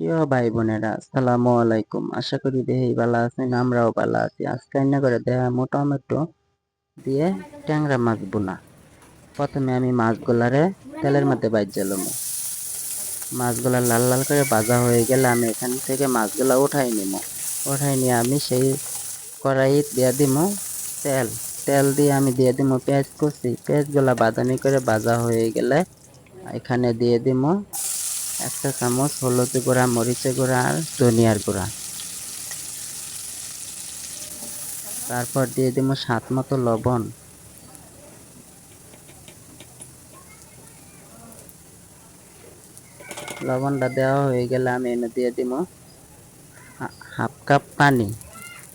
প্রিয় ভাই বোনেরা, আসসালামু আলাইকুম। আশা করি দেহি ভালো আছেন, আমরাও ভালো আছি। আজকে রান্না করে দেখামু টমেটো দিয়ে ট্যাংরা মাছ বোনা। প্রথমে আমি মাছগুলারে তেলের মধ্যে ভাইজা লমু। মাছগুলা লাল লাল করে ভাজা হয়ে গেলে আমি এখান থেকে মাছগুলা উঠাই নিমু। উঠাই নিয়ে আমি সেই কড়াই দিয়ে দিমু তেল। তেল দিয়ে আমি দিয়ে দিমু পেঁয়াজ কুচি। পেঁয়াজগুলা বাদামি করে ভাজা হয়ে গেলে এখানে দিয়ে দিমু 1 চা চামচ হলুদ গুঁড়া, মরিচের গুঁড়া আর ধনিয়ার গুঁড়া। তারপর দিয়ে দিব স্বাদ মতো লবণ। লবণটা দেওয়া হয়ে গেলে আমি এনে দিয়ে দিব হাফ কাপ পানি।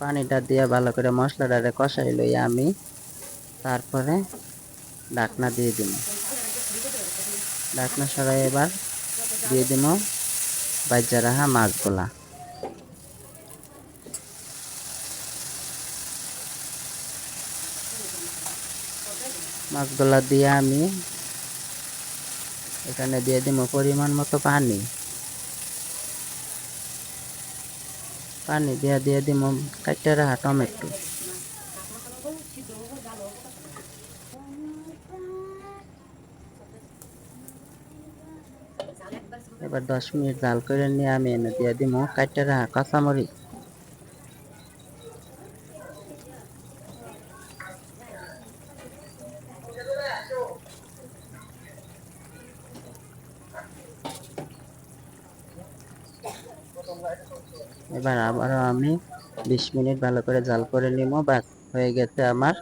পানিটা দিয়ে ভালো করে মশলাটারে কষাই লই আমি। তারপরে ঢাকনা দিয়ে দিব। ঢাকনা সরাই এবার দিয়ে দিব ভাজা রাখা মাছগুলা। মাছগুলা দিয়ে আমি এখানে দিয়ে দিব পরিমাণ মতো পানি। পানি দিয়ে দিব কাইটা রাখা টমেটো। এবার 10 মিনিট জাল করে নিয়ে আমি এনে দিয়ে দিব কাইটা রাখা কাঁচামরিচ। এবার আবারও আমি 20 মিনিট ভালো করে জাল করে নিব। বাস হয়ে গেছে আমার